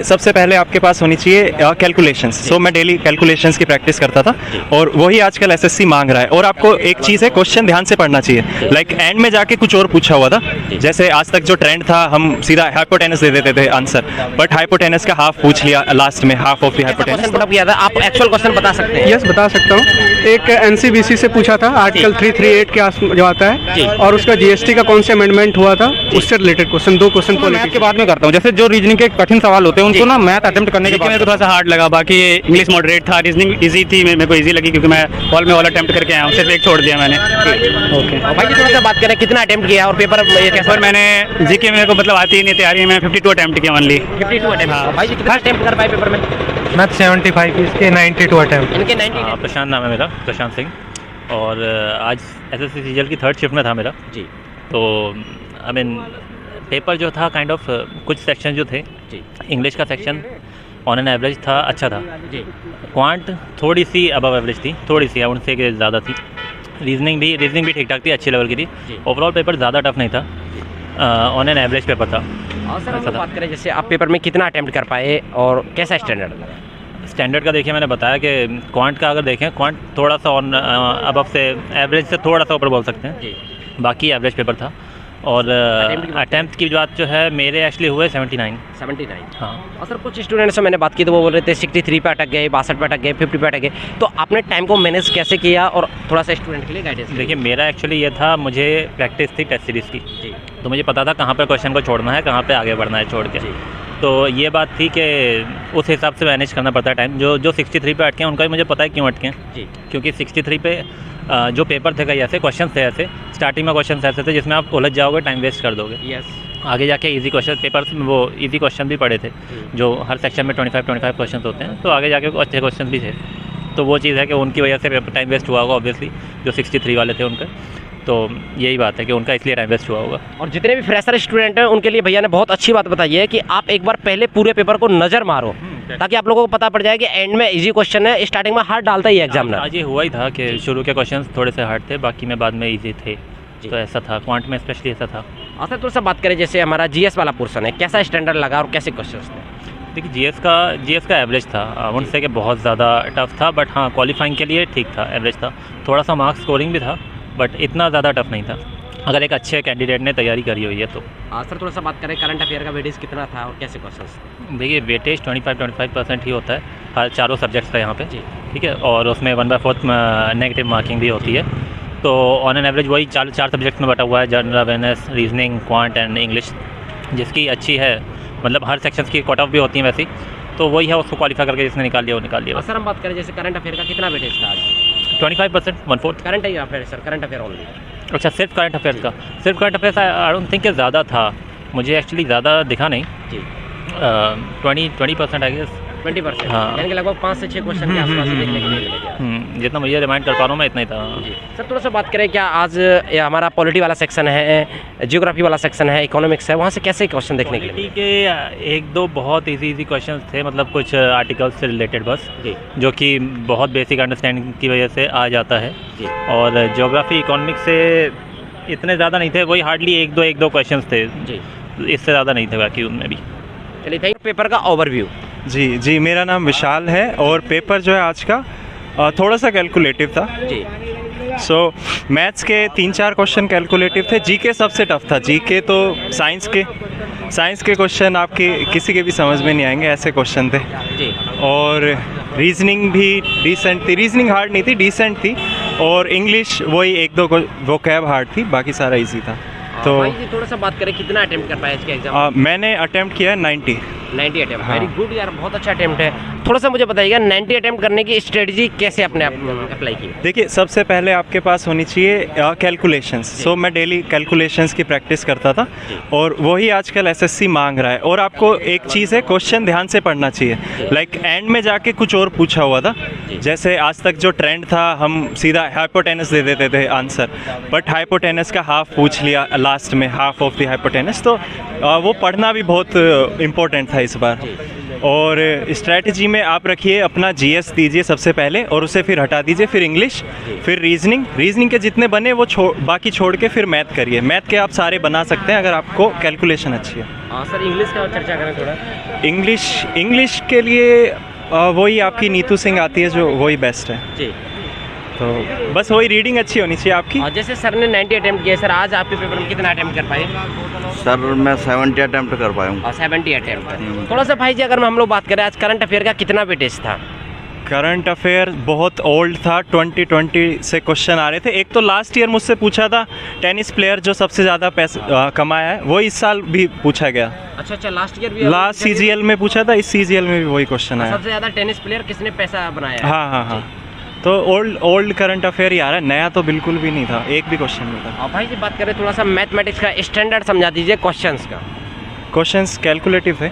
सबसे पहले आपके पास होनी चाहिए कैलकुलेशंस। सो मैं डेली कैलकुलेशंस की प्रैक्टिस करता था और वही आजकल एसएससी मांग रहा है। और आपको एक चीज़ है, क्वेश्चन ध्यान से पढ़ना चाहिए। लाइक एंड में जाके कुछ और पूछा हुआ था, जैसे आज तक जो ट्रेंड था हम सीधा हाइपोटेनस दे देते थे आंसर, बट हाइपोटेनस का हाफ पूछ लिया लास्ट में, हाफ ऑफ द हाइपोटेनस। किया था आप एक्चुअल क्वेश्चन बता सकते हैं? यस, बता सकता हूँ। एक एनसीबीसी से पूछा था, आर्टिकल 338 के आस जो आता है, और उसका जीएसटी का कौन सा अमेंडमेंट हुआ था, उससे रिलेटेड क्वेश्चन, 2 क्वेश्चन मैथ के बाद में करता हूँ। जैसे जो रीजनिंग के कठिन सवाल होते हैं उनको ना मैथ अटेम्प्ट करने के बाद मेरे को थोड़ा सा हार्ड लगा। बाकी इंग्लिश मॉडरेट था, रीजनिंग इजी थी, मेरे को इजी लगी क्योंकि मैं हॉल में वाला अटेम्प्ट करके आया हूँ, सिर्फ एक छोड़ दिया मैंने। ओके भाई जी थोड़ा सा बात करें, कितना अटेम्प्ट किया और पेपर कैसा? पर मैंने जीके मेरे को मतलब आती ही नहीं, तैयारी में 52 अटेम्प्ट किया ओनली। 52 अटेम्प्ट। भाई जी कितना अटेम्प्ट कर पाए पेपर में? मैथ 75, इसके 92 अटेम्प्ट। इनके 90। प्रशांत नाम है मेरा, प्रशांत सिंह। और आज एसएससी सीजीएल की 3rd शिफ्ट में था मेरा जी। तो आई मीन पेपर जो था काइंड ऑफ कुछ सेक्शन जो थे जी, इंग्लिश का सेक्शन ऑन एन एवरेज था, अच्छा था। जी, क्वांट थोड़ी सी अबव एवरेज थी, थोड़ी सी, आई वुडंट से कि ज़्यादा थी। रीजनिंग भी ठीक ठाक थी, अच्छी लेवल की थी। ओवरऑल पेपर ज़्यादा टफ नहीं था, ऑन एन एवरेज पेपर था। और सर हम बात करें जैसे आप पेपर में कितना अटेम्प्ट कर पाए और कैसा स्टैंडर्ड लगा? स्टैंडर्ड का देखिए, मैंने बताया कि क्वांट का अगर देखें, क्वांट थोड़ा सा ऑन अबव से, एवरेज से थोड़ा सा ऊपर बोल सकते हैं, बाकी एवरेज पेपर था। और अटैम्प्ट की बात जो है, मेरे एक्चुअली हुए 79। हाँ। और सर कुछ स्टूडेंट से मैंने बात की तो वो बोल रहे थे 63 पे अटक गए, 62 पे अटक गए, 50 पे अटक गए। तो आपने टाइम को मैनेज कैसे किया और थोड़ा सा स्टूडेंट के लिए गाइडेंस? देखिए मेरा एक्चुअली ये था, मुझे प्रैक्टिस थी टेस्ट सीरीज़ की जी। तो मुझे पता था कहाँ पर क्वेश्चन को छोड़ना है, कहाँ पर आगे बढ़ना है छोड़ के। तो ये बात थी कि उस हिसाब से मैनेज करना पड़ता है टाइम। जो 63 पे अटके हैं उनका भी मुझे पता है क्यों अटके हैं जी। क्योंकि 63 पे जो पेपर थे कई ऐसे क्वेश्चन थे, ऐसे स्टार्टिंग में क्वेश्चन ऐसे थे जिसमें आप उलझ जाओगे, टाइम वेस्ट कर दोगे। यस। आगे जाके इजी क्वेश्चन पेपर्स में वो इजी क्वेश्चन भी पड़े थे, जो हर सेक्शन में 25 क्वेश्चन होते हैं, तो आगे जाके अच्छे क्वेश्चन भी थे। तो वो चीज़ है कि उनकी वजह से पेपर टाइम वेस्ट हुआ होगा ऑब्वियसली, जो 63 वाले थे उनका। तो यही बात है कि उनका इसलिए टाइम वेस्ट हुआ होगा। और जितने भी फ्रेशर स्टूडेंट हैं उनके लिए भैया ने बहुत अच्छी बात बताई है कि आप एक बार पहले पूरे पेपर को नज़र मारो, ताकि आप लोगों को पता पड़ जाए कि एंड में इजी क्वेश्चन है, स्टार्टिंग में हार्ड डालता ही एग्जामिनर। आज ये हुआ ही था कि शुरू के क्वेश्चन थोड़े से हार्ड थे, बाकी में बाद में ईजी थे। तो ऐसा था, क्वांट में स्पेशली ऐसा था। और सर थोड़ा सा बात करें, जैसे हमारा जीएस वाला पोर्शन है, कैसा स्टैंडर्ड लगा और कैसे क्वेश्चन थे? देखिए जीएस का एवरेज था, उनसे कि बहुत ज़्यादा टफ था, बट हाँ क्वालिफाइंग के लिए ठीक था, एवरेज था। थोड़ा सा मार्क्स स्कोरिंग भी था, बट इतना ज़्यादा टफ नहीं था अगर एक अच्छे कैंडिडेट ने तैयारी करी हुई है तो। सर थोड़ा सा बात करें करंट अफेयर का वेटेज कितना था और कैसे क्वेश्चन? देखिए वेटेज 25% ही होता है हर चारों सब्जेक्ट्स का यहाँ पे, ठीक है। और उसमें 1/4 नेगेटिव मार्किंग भी होती है। तो ऑन एन एवरेज वही चार सब्जेक्ट्स में बटा हुआ है, general awareness, reasoning, quant and English, जिसकी अच्छी है, मतलब हर सेक्शंस की कट ऑफ भी होती है वैसी। तो वही है, उसको क्वालिफाई करके जिसने निकाल लिया वो निकाल लिया। सर हम बात करें जैसे करंट अफेयर का कितना वेटेज था आज? 25%, 1/4 current affair sir, current affair only. अच्छा, सिर्फ करंट अफेयर्स का? सिर्फ current affairs I don't think ज़्यादा था, मुझे एक्चुअली ज़्यादा दिखा नहीं जी। 20% आई गेस। 20%, हाँ। यानी कि लगभग 5 से 6 क्वेश्चन के आसपास देखने के लिए मिलेगा। जितना मुझे रिमाइंड कर पा रहा हूँ मैं इतना ही था जी। सर थोड़ा सा बात करें, क्या आज हमारा पॉलिटी वाला सेक्शन है, जियोग्राफी वाला सेक्शन है, इकोनॉमिक्स है, वहाँ से कैसे क्वेश्चन देखने के लिए? पॉलिटी के 1-2 बहुत इजी क्वेश्चन थे, मतलब कुछ आर्टिकल्स से रिलेटेड बस जी, जो कि बहुत बेसिक अंडरस्टैंडिंग की वजह से आ जाता है जी। और जियोग्राफी इकोनॉमिक्स से इतने ज़्यादा नहीं थे, वही हार्डली 1-2 क्वेश्चन थे जी, इससे ज़्यादा नहीं थे बाकी उनमें भी। चलिए थैंक। पेपर का ओवरव्यू। जी, मेरा नाम विशाल है और पेपर जो है आज का थोड़ा सा कैलकुलेटिव था जी। सो मैथ्स के 3-4 क्वेश्चन कैलकुलेटिव थे। जीके सबसे टफ था। जीके तो साइंस के क्वेश्चन आपके किसी के भी समझ में नहीं आएंगे, ऐसे क्वेश्चन थे जी। और रीजनिंग भी डिसेंट थी, रीजनिंग हार्ड नहीं थी, डिसेंट थी। और इंग्लिश वही 1-2 वोकैब हार्ड थी, बाकी सारा इजी था। तो थोड़ा सा बात करें, कितना अटेम्प्ट कर पाए इसके एग्जाम? मैंने अटेम्प्ट किया 90 अटेम्प्ट। हाँ। वेरी गुड यार, बहुत अच्छा अटेम्प्ट है। थोड़ा सा मुझे बताइएगा 90 अटेम्प्ट करने की स्ट्रेटजी कैसे अपने अप्लाई की? देखिए सबसे पहले आपके पास होनी चाहिए कैलकुलेशंस। सो मैं डेली कैलकुलेशंस की प्रैक्टिस करता था और वही आजकल एसएससी मांग रहा है। और आपको एक चीज़ है, क्वेश्चन ध्यान से पढ़ना चाहिए। लाइक एंड में जाके कुछ और पूछा हुआ था, जैसे आज तक जो ट्रेंड था हम सीधा हाइपोटेनस दे देते थे आंसर, बट हाइपोटेनस का हाफ पूछ लिया लास्ट में, हाफ ऑफ द हाइपोटेनस, तो वो पढ़ना भी बहुत इम्पोर्टेंट था इस बार। और स्ट्रैटेजी में आप रखिए अपना जीएस दीजिए सबसे पहले और उसे फिर हटा दीजिए, फिर इंग्लिश, फिर रीजनिंग के जितने बने वो बाकी छोड़ के फिर मैथ करिए। मैथ के आप सारे बना सकते हैं अगर आपको कैलकुलेशन अच्छी है। हाँ सर, इंग्लिश का चर्चा करें थोड़ा। इंग्लिश के लिए वही आपकी नीतू सिंह आती है जो वही बेस्ट है जी। तो बस वही रीडिंग अच्छी होनी चाहिए आपकी। और जैसे सर ने 90 अटेम्प्ट किए, सर आज आपके पेपर में कितना अटेम्प्ट कर पाए? सर मैं 70 अटेम्प्ट कर पाया हूँ। 70 अटेम्प्ट। थोड़ा सा भाई जी अगर हम लोग बात करें आज करंट अफेयर का कितना वेटेज था? करंट अफेयर बहुत ओल्ड था, 2020 से क्वेश्चन आ रहे थे। एक तो लास्ट ईयर मुझसे पूछा था टेनिस प्लेयर जो सबसे ज़्यादा पैसा कमाया है, वो इस साल भी पूछा गया। अच्छा, लास्ट ईयर भी लास्ट सीजीएल में पूछा था, इस सीजीएल में भी वही क्वेश्चन आया। सबसे ज़्यादा टेनिस प्लेयर किसने पैसा बनाया है? हाँ। तो ओल्ड करंट अफेयर ही आ रहा है, नया तो बिल्कुल भी नहीं था, एक भी क्वेश्चन नहीं था। और भाई जी बात करें थोड़ा सा मैथमेटिक्स का स्टैंडर्ड समझा दीजिए क्वेश्चंस का। क्वेश्चंस कैलकुलेटिव थे।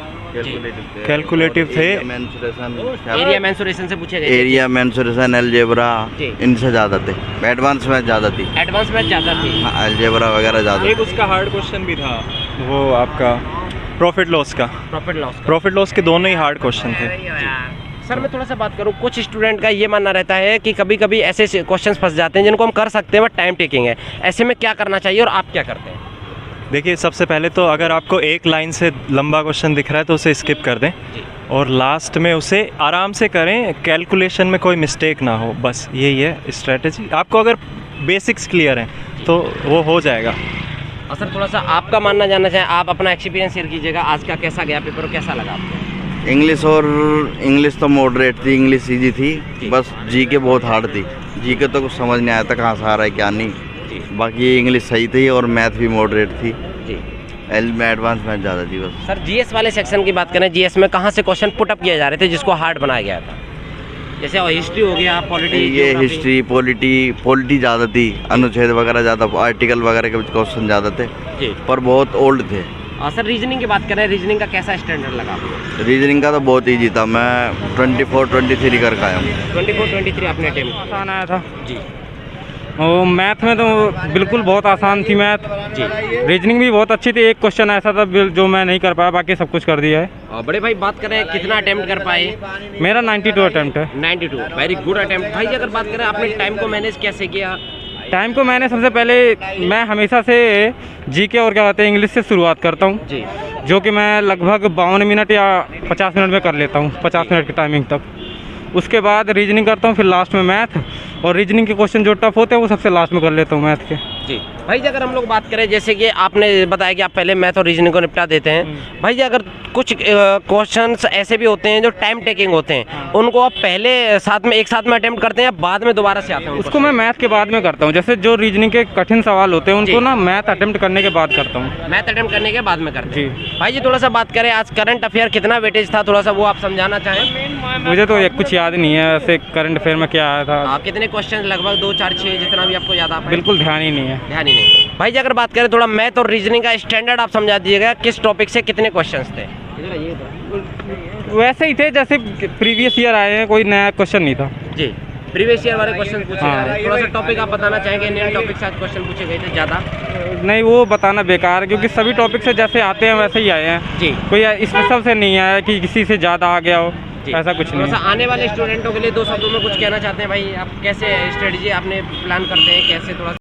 एरिया मेंसुरेशन से पूछे गए। एरिया मेंसुरेशन, अलजेब्रा, जी। इनसे ज़्यादा थे। एडवांस में ज़्यादा थी। एडवांस मैथ ज़्यादा थी। हाँ, अलजेब्रा वगैरह ज़्यादा। एक उसका हार्ड क्वेश्चन भी था, वो आपका प्रॉफिट लॉस का। प्रॉफिट लॉस के दोनों ही हार्ड क्वेश्चन थे। सर मैं थोड़ा सा बात करूँ, कुछ स्टूडेंट का ये मानना रहता है कि कभी कभी ऐसे क्वेश्चंस फंस जाते हैं जिनको हम कर सकते हैं बट टाइम टेकिंग है, ऐसे में क्या करना चाहिए और आप क्या करते हैं? देखिए सबसे पहले तो अगर आपको एक लाइन से लंबा क्वेश्चन दिख रहा है तो उसे स्किप कर दें और लास्ट में उसे आराम से करें, कैलकुलेशन में कोई मिस्टेक ना हो, बस यही है स्ट्रेटजी। आपको अगर बेसिक्स क्लियर हैं तो वो हो जाएगा। और सर थोड़ा सा आपका मानना जानना चाहें, आप अपना एक्सपीरियंस शेयर कीजिएगा, आज का कैसा गया पेपर, कैसा लगा आपको? इंग्लिश तो मॉडरेट थी, इंग्लिश ईजी थी, बस जीके बहुत हार्ड थी। जीके तो कुछ समझ नहीं आया था कहाँ से आ रहा है क्या नहीं। बाकी इंग्लिश सही थी और मैथ भी मॉडरेट थी जी। एल में एडवांस मैथ ज़्यादा थी बस। सर जीएस वाले सेक्शन की बात करें, जीएस में कहाँ से क्वेश्चन पुटअप किए जा रहे थे जिसको हार्ड बनाया गया था? जैसे हिस्ट्री हो गया, पॉलिटी, ये हिस्ट्री पॉलिटी ज़्यादा थी, अनुच्छेद वगैरह ज़्यादा, आर्टिकल वगैरह के क्वेश्चन ज़्यादा थे जी, पर बहुत ओल्ड थे। और सर रीजनिंग की बात करें, रीजनिंग का कैसा स्टैंडर्ड लगा आपको? रीजनिंग का तो बहुत ईजी था, मैं 24-23 करके आया हूँ। 24-23 आपने अटेम्प्ट आसान आया था जी। और मैथ में तो बिल्कुल बहुत आसान थी मैथ जी। रीजनिंग भी बहुत अच्छी थी, एक क्वेश्चन ऐसा था जो मैं नहीं कर पाया, बाकी सब कुछ कर दिया है। और बड़े भाई बात करें कितना अटेम्प्ट कर पाए? मेरा 92 अटेम्प्ट है। 92, वेरी गुड अटेम्प्ट। भाई अगर बात करें आपने टाइम को मैनेज कैसे किया? टाइम को मैंने सबसे पहले, मैं हमेशा से जीके और क्या कहते हैं इंग्लिश से शुरुआत करता हूँ जी, जो कि मैं लगभग 52 मिनट या 50 मिनट में कर लेता हूँ, 50 मिनट की टाइमिंग तक। उसके बाद रीजनिंग करता हूँ, फिर लास्ट में मैथ, और रीजनिंग के क्वेश्चन जो टफ होते हैं वो सबसे लास्ट में कर लेता हूँ मैथ के जी। भाई जी अगर हम लोग बात करें, जैसे कि आपने बताया कि आप पहले मैथ और रीजनिंग को निपटा देते हैं, भाई जी अगर कुछ क्वेश्चंस ऐसे भी होते हैं जो टाइम टेकिंग होते हैं, उनको आप पहले एक साथ में अटेम्प्ट करते हैं या बाद में दोबारा से आते हैं? उसको मैं मैथ के बाद में करता हूँ। जैसे जो रीजनिंग के कठिन सवाल होते हैं उनको ना मैथ अटेम्प्ट करने के बाद करता हूँ। मैथ अटेम्प्ट करने के बाद में करते हैं जी। भाई जी थोड़ा सा बात करें, आज करंट अफेयर कितना वेटेज था, थोड़ा सा वो आप समझाना चाहें? मुझे तो कुछ याद नहीं है ऐसे करंट अफेयर में क्या आया था। कितने क्वेश्चन, लगभग 2, 4, 6 जितना भी आपको याद आ पाए? बिल्कुल ध्यान ही नहीं है। ध्यान ही नहीं। भाई जी अगर बात करें थोड़ा मैथ और रीजनिंग का स्टैंडर्ड आप समझा दीजिएगा, किस टॉपिक से कितने क्वेश्चंस थे? वैसे ही थे जैसे प्रीवियस ईयर आए हैं, कोई नया क्वेश्चन नहीं था जी। प्रीवियस ईयर वाले क्वेश्चन पूछे जा रहे हैं। थोड़ा सा टॉपिक आप बताना चाहेंगे, इंडियन टॉपिक से क्वेश्चन पूछे गए थे ज़्यादा? नहीं, वो बताना बेकार है क्योंकि सभी टॉपिक से जैसे आते हैं वैसे ही आए हैं जी। कोई स्पेशल से नहीं आया कि किसी से ज़्यादा आ गया हो, ऐसा कुछ नहीं थोड़ा है। सा आने वाले स्टूडेंटों के लिए 2 शब्दों में कुछ कहना चाहते हैं भाई, आप कैसे स्ट्रेटजी आपने प्लान करते हैं, कैसे थोड़ा